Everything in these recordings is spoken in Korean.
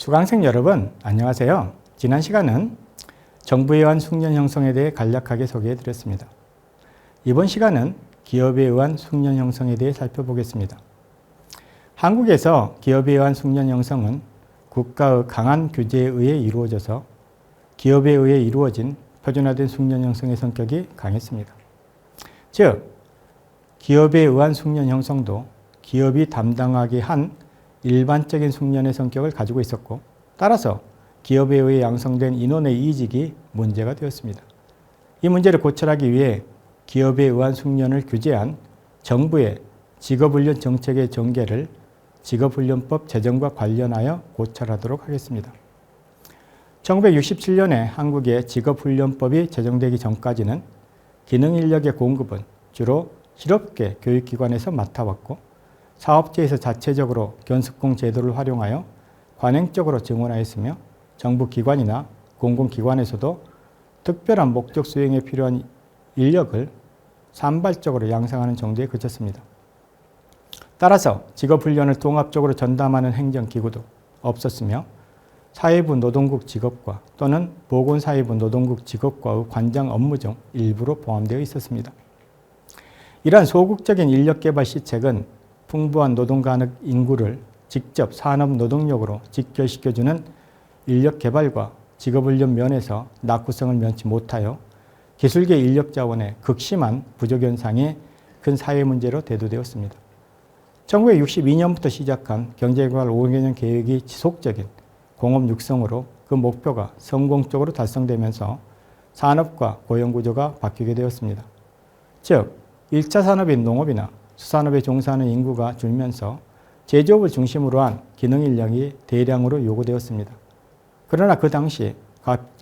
수강생 여러분, 안녕하세요. 지난 시간은 정부에 의한 숙련 형성에 대해 간략하게 소개해 드렸습니다. 이번 시간은 기업에 의한 숙련 형성에 대해 살펴보겠습니다. 한국에서 기업에 의한 숙련 형성은 국가의 강한 규제에 의해 이루어져서 기업에 의해 이루어진 표준화된 숙련 형성의 성격이 강했습니다. 즉, 기업에 의한 숙련 형성도 기업이 담당하게 한 일반적인 숙련의 성격을 가지고 있었고, 따라서 기업에 의해 양성된 인원의 이직이 문제가 되었습니다. 이 문제를 고찰하기 위해 기업에 의한 숙련을 규제한 정부의 직업훈련 정책의 전개를 직업훈련법 제정과 관련하여 고찰하도록 하겠습니다. 1967년에 한국의 직업훈련법이 제정되기 전까지는 기능인력의 공급은 주로 실업계 교육기관에서 맡아왔고, 사업체에서 자체적으로 견습공 제도를 활용하여 관행적으로 증원하였으며, 정부 기관이나 공공기관에서도 특별한 목적 수행에 필요한 인력을 산발적으로 양성하는 정도에 그쳤습니다. 따라서 직업훈련을 통합적으로 전담하는 행정기구도 없었으며, 사회부 노동국 직업과 또는 보건사회부 노동국 직업과의 관장 업무 중 일부로 포함되어 있었습니다. 이러한 소극적인 인력개발 시책은 풍부한 노동가능 인구를 직접 산업 노동력으로 직결시켜주는 인력개발과 직업훈련 면에서 낙후성을 면치 못하여 기술계 인력자원의 극심한 부족현상이 큰 사회 문제로 대두되었습니다. 1962년부터 시작한 경제개발 5개년 계획이 지속적인 공업 육성으로 그 목표가 성공적으로 달성되면서 산업과 고용구조가 바뀌게 되었습니다. 즉, 1차 산업인 농업이나 수산업에 종사하는 인구가 줄면서 제조업을 중심으로 한 기능인력이 대량으로 요구되었습니다. 그러나 그 당시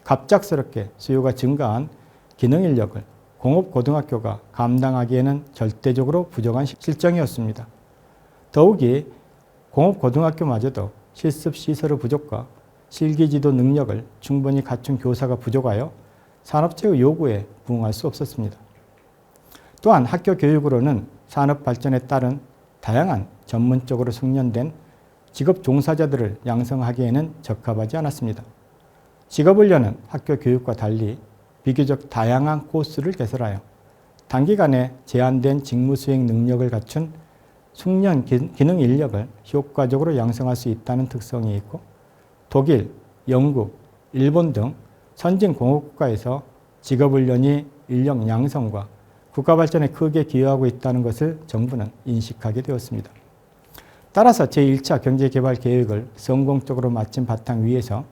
갑작스럽게 수요가 증가한 기능인력을 공업고등학교가 감당하기에는 절대적으로 부족한 실정이었습니다. 더욱이 공업고등학교마저도 실습시설의 부족과 실기지도 능력을 충분히 갖춘 교사가 부족하여 산업체의 요구에 부응할 수 없었습니다. 또한 학교 교육으로는 산업 발전에 따른 다양한 전문적으로 숙련된 직업 종사자들을 양성하기에는 적합하지 않았습니다. 직업훈련은 학교 교육과 달리 비교적 다양한 코스를 개설하여 단기간에 제한된 직무 수행 능력을 갖춘 숙련 기능 인력을 효과적으로 양성할 수 있다는 특성이 있고, 독일, 영국, 일본 등 선진 공업국가에서 직업훈련이 인력 양성과 국가 발전에 크게 기여하고 있다는 것을 정부는 인식하게 되었습니다. 따라서 제1차 경제개발 계획을 성공적으로 마친 바탕 위에서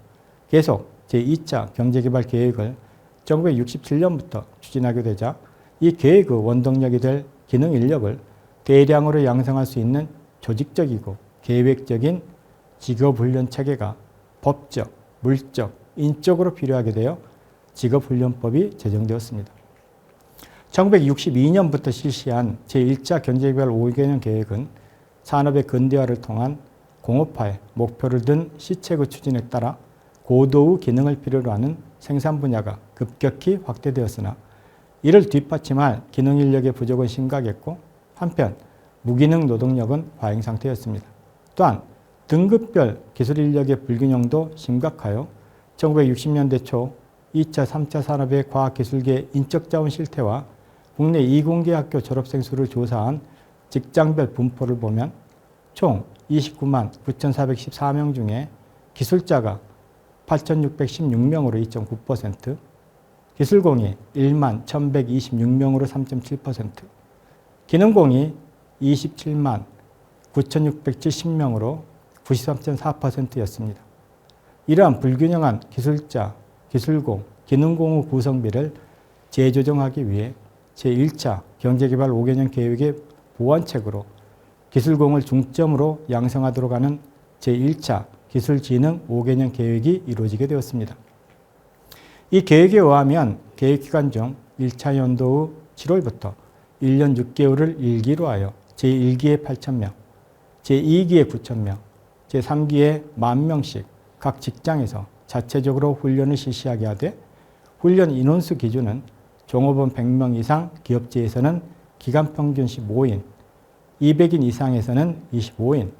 계속 제2차 경제개발 계획을 1967년부터 추진하게 되자 이 계획의 원동력이 될 기능 인력을 대량으로 양성할 수 있는 조직적이고 계획적인 직업훈련 체계가 법적, 물적, 인적으로 필요하게 되어 직업훈련법이 제정되었습니다. 1962년부터 실시한 제1차 경제개발 5개년 계획은 산업의 근대화를 통한 공업화에 목표를 둔 시책의 추진에 따라 고도의 기능을 필요로 하는 생산 분야가 급격히 확대되었으나, 이를 뒷받침할 기능 인력의 부족은 심각했고, 한편 무기능 노동력은 과잉 상태였습니다. 또한 등급별 기술 인력의 불균형도 심각하여 1960년대 초 2차, 3차 산업의 과학기술계 인적자원 실태와 국내 이공계 학교 졸업생 수를 조사한 직장별 분포를 보면 총 29만 9,414명 중에 기술자가 8,616명으로 2.9%, 기술공이 1만 1,126명으로 3.7%, 기능공이 27만 9,670명으로 93.4%였습니다. 이러한 불균형한 기술자, 기술공, 기능공의 구성비를 재조정하기 위해 제1차 경제개발 5개년 계획의 보완책으로 기술공을 중점으로 양성하도록 하는 제1차 기술진흥 5개년 계획이 이루어지게 되었습니다. 이 계획에 의하면 계획기간 중 1차 연도의 7월부터 1년 6개월을 1기로 하여 제1기에 8,000명, 제2기에 9,000명, 제3기에 10,000명씩 각 직장에서 자체적으로 훈련을 실시하게 하되, 훈련 인원수 기준은 종업원 100명 이상 기업체에서는 기간 평균 15인, 200인 이상에서는 25인,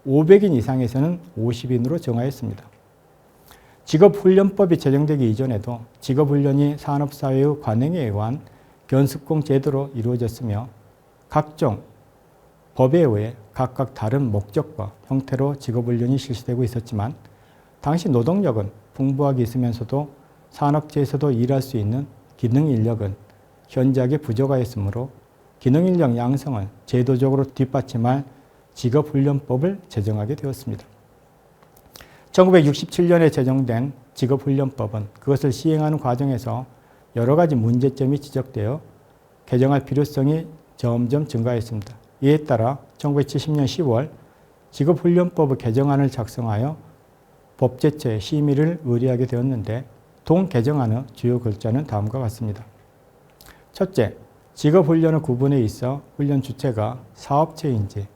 500인 이상에서는 50인으로 정하였습니다. 직업훈련법이 제정되기 이전에도 직업훈련이 산업사회의 관행에 의한 견습공 제도로 이루어졌으며 각종 법에 의해 각각 다른 목적과 형태로 직업훈련이 실시되고 있었지만 당시 노동력은 풍부하게 있으면서도 산업체에서도 일할 수 있는 기능인력은 현저하게 부족하였으므로 기능인력 양성을 제도적으로 뒷받침할 직업훈련법을 제정하게 되었습니다. 1967년에 제정된 직업훈련법은 그것을 시행하는 과정에서 여러 가지 문제점이 지적되어 개정할 필요성이 점점 증가했습니다. 이에 따라 1970년 10월 직업훈련법의 개정안을 작성하여 법제처에 심의를 의뢰하게 되었는데 동 개정안의 주요 글자는 다음과 같습니다. 첫째, 직업훈련의 구분에 있어 훈련 주체가 사업체인지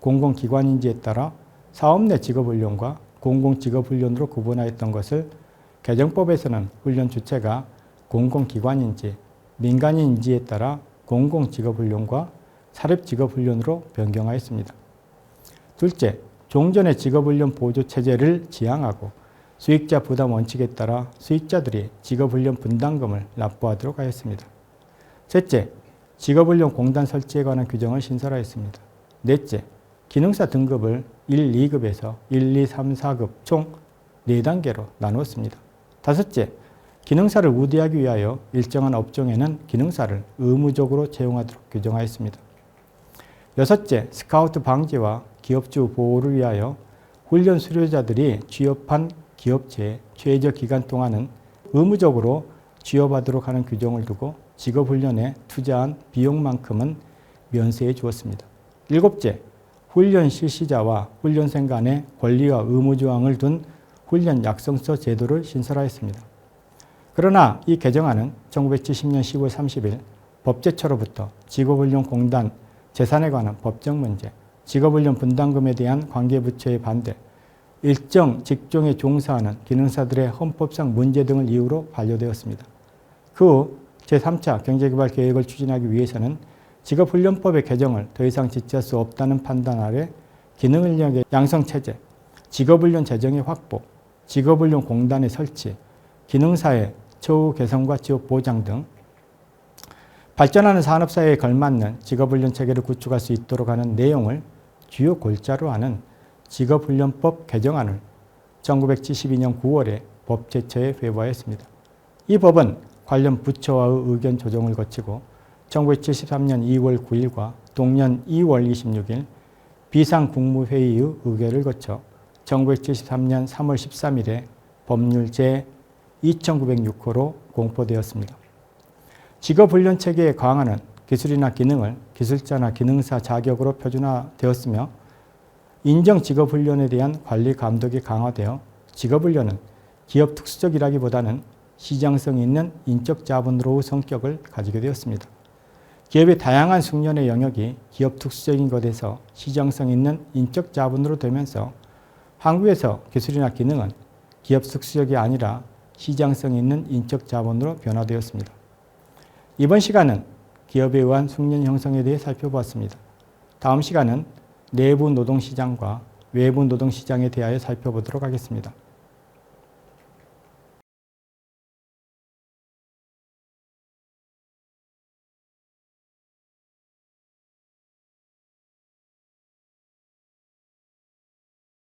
공공기관인지에 따라 사업 내 직업훈련과 공공직업훈련으로 구분하였던 것을 개정법에서는 훈련 주체가 공공기관인지 민간인지에 따라 공공직업훈련과 사립직업훈련으로 변경하였습니다. 둘째, 종전의 직업훈련 보조체제를 지향하고 수익자 부담 원칙에 따라 수익자들이 직업훈련 분담금을 납부하도록 하였습니다. 셋째, 직업훈련 공단 설치에 관한 규정을 신설하였습니다. 넷째, 기능사 등급을 1, 2급에서 1, 2, 3, 4급 총 4단계로 나누었습니다. 다섯째, 기능사를 우대하기 위하여 일정한 업종에는 기능사를 의무적으로 채용하도록 규정하였습니다. 여섯째, 스카우트 방지와 기업주 보호를 위하여 훈련 수료자들이 취업한 기업체에 최저 기간 동안은 의무적으로 취업하도록 하는 규정을 두고 직업훈련에 투자한 비용만큼은 면세해 주었습니다. 일곱째, 훈련 실시자와 훈련생 간의 권리와 의무 조항을 둔 훈련 약성서 제도를 신설하였습니다. 그러나 이 개정안은 1970년 10월 30일 법제처로부터 직업훈련공단 재산에 관한 법적 문제, 직업훈련 분담금에 대한 관계부처의 반대, 일정 직종에 종사하는 기능사들의 헌법상 문제 등을 이유로 반려되었습니다. 그 후 제3차 경제개발 계획을 추진하기 위해서는 직업훈련법의 개정을 더 이상 지체할 수 없다는 판단 아래 기능인력의 양성체제, 직업훈련 재정의 확보, 직업훈련 공단의 설치, 기능사의 처우 개선과 취업 보장 등 발전하는 산업사회에 걸맞는 직업훈련 체계를 구축할 수 있도록 하는 내용을 주요 골자로 하는 직업훈련법 개정안을 1972년 9월에 법제처에 회부하였습니다. 이 법은 관련 부처와의 의견 조정을 거치고 1973년 2월 9일과 동년 2월 26일 비상국무회의의 의결을 거쳐 1973년 3월 13일에 법률 제2906호로 공포되었습니다. 직업훈련 체계의 강화는 기술이나 기능을 기술자나 기능사 자격으로 표준화되었으며 인정 직업훈련에 대한 관리 감독이 강화되어 직업훈련은 기업 특수적이라기보다는 시장성 있는 인적 자본으로의 성격을 가지게 되었습니다. 기업의 다양한 숙련의 영역이 기업 특수적인 것에서 시장성 있는 인적 자본으로 되면서 한국에서 기술이나 기능은 기업 특수적이 아니라 시장성 있는 인적 자본으로 변화되었습니다. 이번 시간은 기업에 의한 숙련 형성에 대해 살펴보았습니다. 다음 시간은 내부 노동시장과 외부 노동시장에 대하여 살펴보도록 하겠습니다.